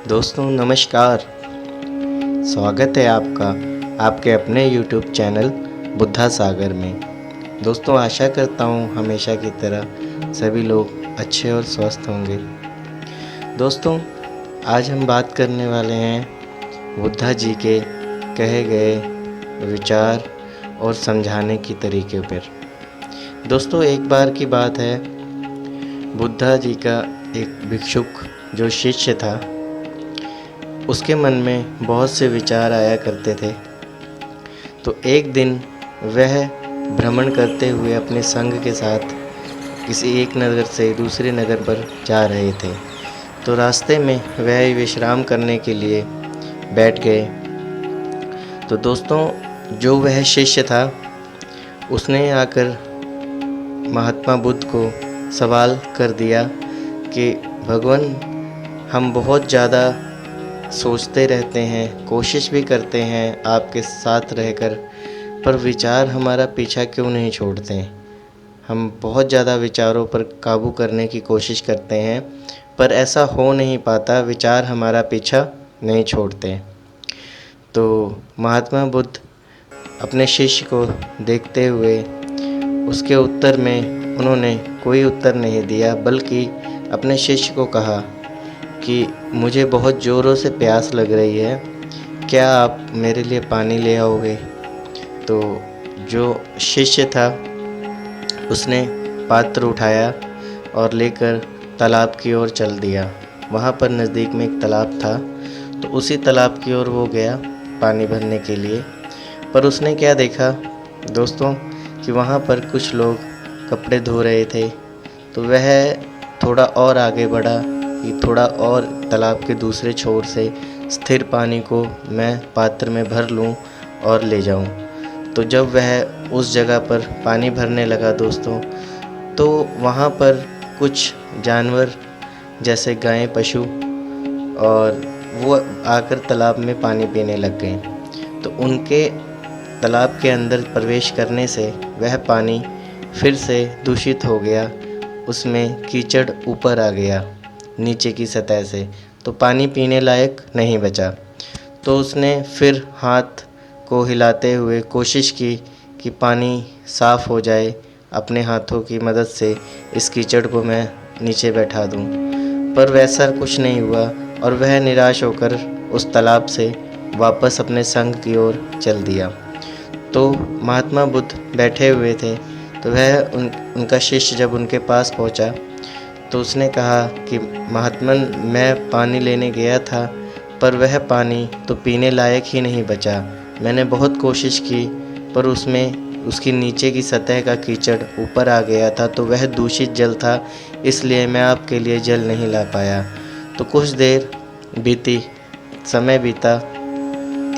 दोस्तों नमस्कार। स्वागत है आपका आपके अपने YouTube चैनल बुद्धा सागर में। दोस्तों आशा करता हूँ हमेशा की तरह सभी लोग अच्छे और स्वस्थ होंगे। दोस्तों आज हम बात करने वाले हैं बुद्धा जी के कहे गए विचार और समझाने की तरीके पर। दोस्तों एक बार की बात है, बुद्धा जी का एक भिक्षुक जो शिष्य था, उसके मन में बहुत से विचार आया करते थे। तो एक दिन वह भ्रमण करते हुए अपने संग के साथ किसी एक नगर से दूसरे नगर पर जा रहे थे। तो रास्ते में वह विश्राम करने के लिए बैठ गए। तो दोस्तों जो वह शिष्य था उसने आकर महात्मा बुद्ध को सवाल कर दिया कि भगवान, हम बहुत ज़्यादा सोचते रहते हैं, कोशिश भी करते हैं आपके साथ रहकर, पर विचार हमारा पीछा क्यों नहीं छोड़ते हैं। हम बहुत ज़्यादा विचारों पर काबू करने की कोशिश करते हैं, पर ऐसा हो नहीं पाता, विचार हमारा पीछा नहीं छोड़ते। तो महात्मा बुद्ध अपने शिष्य को देखते हुए उसके उत्तर में उन्होंने कोई उत्तर नहीं दिया, बल्कि अपने शिष्य को कहा कि मुझे बहुत ज़ोरों से प्यास लग रही है, क्या आप मेरे लिए पानी ले आओगे। तो जो शिष्य था उसने पात्र उठाया और लेकर तालाब की ओर चल दिया। वहाँ पर नज़दीक में एक तालाब था, तो उसी तालाब की ओर वो गया पानी भरने के लिए। पर उसने क्या देखा दोस्तों कि वहाँ पर कुछ लोग कपड़े धो रहे थे। तो वह थोड़ा और आगे बढ़ा कि थोड़ा और तालाब के दूसरे छोर से स्थिर पानी को मैं पात्र में भर लूं और ले जाऊं। तो जब वह उस जगह पर पानी भरने लगा दोस्तों, तो वहाँ पर कुछ जानवर जैसे गाय, पशु, और वो आकर तालाब में पानी पीने लग गए। तो उनके तालाब के अंदर प्रवेश करने से वह पानी फिर से दूषित हो गया, उसमें कीचड़ ऊपर आ गया नीचे की सतह से, तो पानी पीने लायक नहीं बचा। तो उसने फिर हाथ को हिलाते हुए कोशिश की कि पानी साफ़ हो जाए, अपने हाथों की मदद से इस कीचड़ को मैं नीचे बैठा दूं। पर वैसा कुछ नहीं हुआ और वह निराश होकर उस तालाब से वापस अपने संग की ओर चल दिया। तो महात्मा बुद्ध बैठे हुए थे, तो वह उनका शिष्य जब उनके पास पहुंचा तो उसने कहा कि महात्मन, मैं पानी लेने गया था, पर वह पानी तो पीने लायक ही नहीं बचा। मैंने बहुत कोशिश की, पर उसमें उसकी नीचे की सतह का कीचड़ ऊपर आ गया था, तो वह दूषित जल था, इसलिए मैं आपके लिए जल नहीं ला पाया। तो कुछ देर बीती, समय बीता,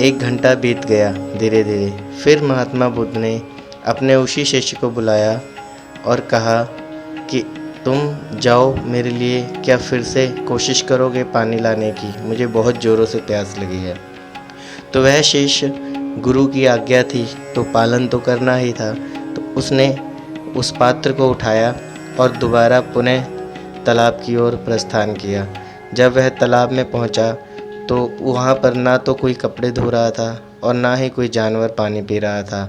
1 घंटा बीत गया धीरे धीरे। फिर महात्मा बुद्ध ने अपने उसी शिष्य को बुलाया और कहा कि तुम जाओ, मेरे लिए क्या फिर से कोशिश करोगे पानी लाने की, मुझे बहुत ज़ोरों से प्यास लगी है। तो वह शिष्य, गुरु की आज्ञा थी तो पालन तो करना ही था, तो उसने उस पात्र को उठाया और दोबारा पुनः तालाब की ओर प्रस्थान किया। जब वह तालाब में पहुंचा तो वहाँ पर ना तो कोई कपड़े धो रहा था और ना ही कोई जानवर पानी पी रहा था।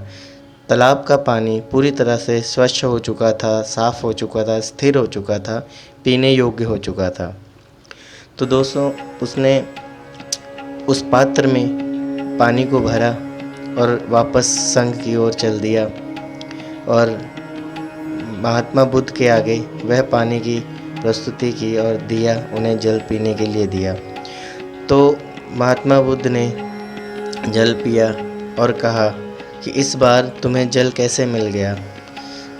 तालाब का पानी पूरी तरह से स्वच्छ हो चुका था, साफ़ हो चुका था, स्थिर हो चुका था, पीने योग्य हो चुका था। तो दोस्तों उसने उस पात्र में पानी को भरा और वापस संग की ओर चल दिया और महात्मा बुद्ध के आगे वह पानी की प्रस्तुति की और दिया, उन्हें जल पीने के लिए दिया। तो महात्मा बुद्ध ने जल पिया और कहा कि इस बार तुम्हें जल कैसे मिल गया।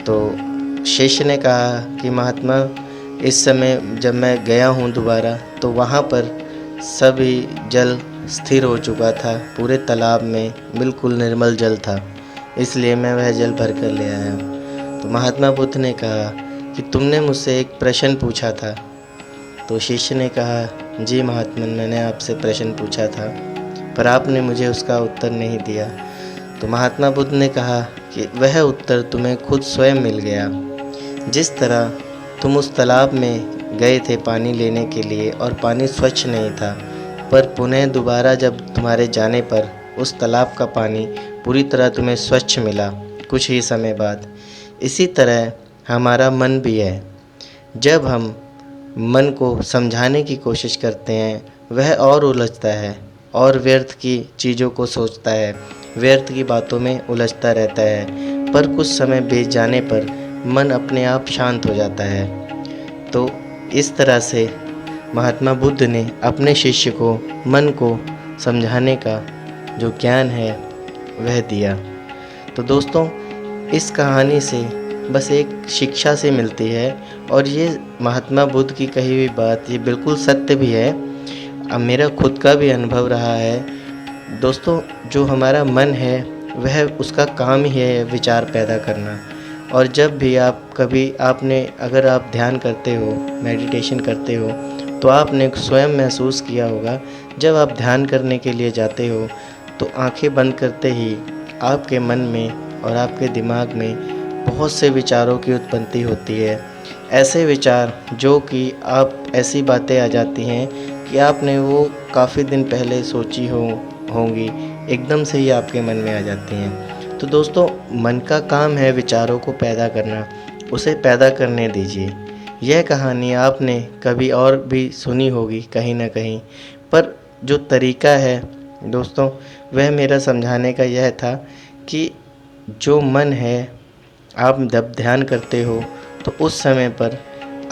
तो शिष्य ने कहा कि महात्मा, इस समय जब मैं गया हूँ दोबारा, तो वहाँ पर सभी जल स्थिर हो चुका था, पूरे तालाब में बिल्कुल निर्मल जल था, इसलिए मैं वह जल भर कर ले आया। तो महात्मा बुद्ध ने कहा कि तुमने मुझसे एक प्रश्न पूछा था। तो शिष्य ने कहा, जी महात्मा, मैंने आपसे प्रश्न पूछा था, पर आपने मुझे उसका उत्तर नहीं दिया। तो महात्मा बुद्ध ने कहा कि वह उत्तर तुम्हें खुद स्वयं मिल गया। जिस तरह तुम उस तालाब में गए थे पानी लेने के लिए और पानी स्वच्छ नहीं था, पर पुनः दोबारा जब तुम्हारे जाने पर उस तालाब का पानी पूरी तरह तुम्हें स्वच्छ मिला कुछ ही समय बाद। इसी तरह हमारा मन भी है। जब हम मन को समझाने की कोशिश करते हैं वह और उलझता है और व्यर्थ की चीज़ों को सोचता है, व्यर्थ की बातों में उलझता रहता है। पर कुछ समय बीत जाने पर मन अपने आप शांत हो जाता है। तो इस तरह से महात्मा बुद्ध ने अपने शिष्य को मन को समझाने का जो ज्ञान है वह दिया। तो दोस्तों, इस कहानी से बस एक शिक्षा से मिलती है और ये महात्मा बुद्ध की कही हुई बात ये बिल्कुल सत्य भी है। अब मेरा खुद का भी अनुभव रहा है। दोस्तों, जो हमारा मन है वह उसका काम ही है विचार पैदा करना। और जब भी अगर आप ध्यान करते हो, मेडिटेशन करते हो, तो आपने स्वयं महसूस किया होगा जब आप ध्यान करने के लिए जाते हो तो आंखें बंद करते ही आपके मन में और आपके दिमाग में बहुत से विचारों की उत्पत्ति होती है। ऐसे विचार जो कि आप ऐसी बातें आ जाती हैं कि आपने वो काफ़ी दिन पहले सोची होंगी, एकदम से ही आपके मन में आ जाती हैं। तो दोस्तों, मन का काम है विचारों को पैदा करना, उसे पैदा करने दीजिए। यह कहानी आपने कभी और भी सुनी होगी कहीं ना कहीं, पर जो तरीका है दोस्तों वह मेरा समझाने का यह था कि जो मन है, आप जब ध्यान करते हो तो उस समय पर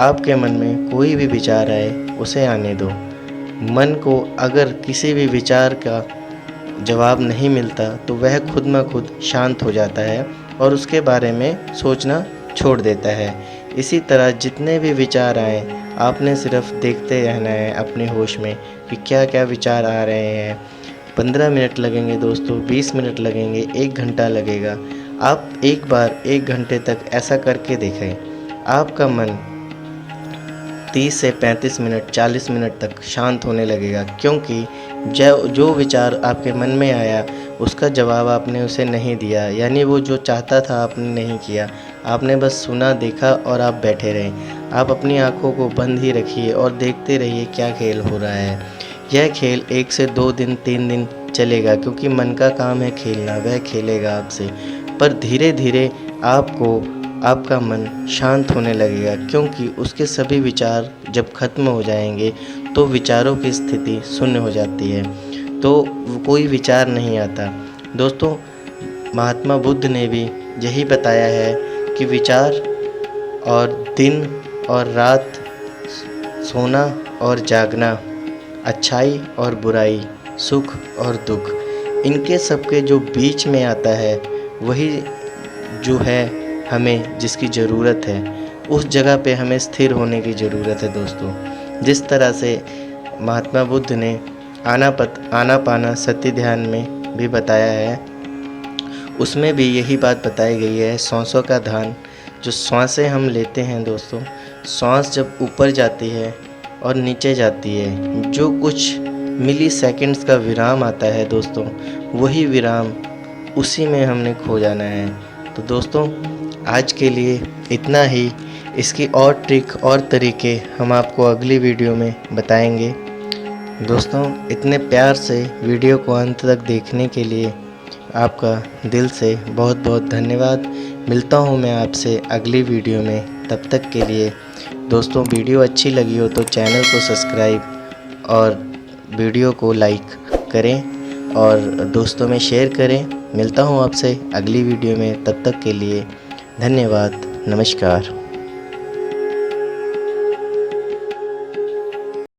आपके मन में कोई भी विचार आए उसे आने दो। मन को अगर किसी भी विचार का जवाब नहीं मिलता तो वह खुद ब खुद शांत हो जाता है और उसके बारे में सोचना छोड़ देता है। इसी तरह जितने भी विचार आए आपने सिर्फ देखते रहना है अपने होश में कि क्या क्या विचार आ रहे हैं। 15 मिनट लगेंगे दोस्तों, 20 मिनट लगेंगे, 1 घंटा लगेगा। आप एक बार 1 घंटे तक ऐसा करके देखें, आपका मन 30 से 35 मिनट 40 मिनट तक शांत होने लगेगा। क्योंकि जो विचार आपके मन में आया उसका जवाब आपने उसे नहीं दिया, यानी वो जो चाहता था आपने नहीं किया, आपने बस सुना, देखा और आप बैठे रहे। आप अपनी आंखों को बंद ही रखिए और देखते रहिए क्या खेल हो रहा है। यह खेल 1 से 2 दिन 3 दिन चलेगा, क्योंकि मन का काम है खेलना, वह खेलेगा आपसे। पर धीरे धीरे आपका मन शांत होने लगेगा, क्योंकि उसके सभी विचार जब खत्म हो जाएंगे तो विचारों की स्थिति शून्य हो जाती है, तो कोई विचार नहीं आता। दोस्तों, महात्मा बुद्ध ने भी यही बताया है कि विचार और दिन और रात, सोना और जागना, अच्छाई और बुराई, सुख और दुख, इनके सबके जो बीच में आता है वही जो है हमें जिसकी ज़रूरत है, उस जगह पे हमें स्थिर होने की ज़रूरत है। दोस्तों, जिस तरह से महात्मा बुद्ध ने आनापाना सति ध्यान में भी बताया है, उसमें भी यही बात बताई गई है। सांसों का ध्यान, जो सांसें हम लेते हैं दोस्तों, सांस जब ऊपर जाती है और नीचे जाती है, जो कुछ मिली सेकेंड्स का विराम आता है दोस्तों, वही विराम उसी में हमने खो जाना है। तो दोस्तों, आज के लिए इतना ही। इसकी और ट्रिक और तरीके हम आपको अगली वीडियो में बताएंगे। दोस्तों, इतने प्यार से वीडियो को अंत तक देखने के लिए आपका दिल से बहुत बहुत धन्यवाद। मिलता हूँ मैं आपसे अगली वीडियो में। तब तक के लिए दोस्तों, वीडियो अच्छी लगी हो तो चैनल को सब्सक्राइब और वीडियो को लाइक करें और दोस्तों में शेयर करें। मिलता हूँ आपसे अगली वीडियो में, तब तक के लिए धन्यवाद, नमस्कार।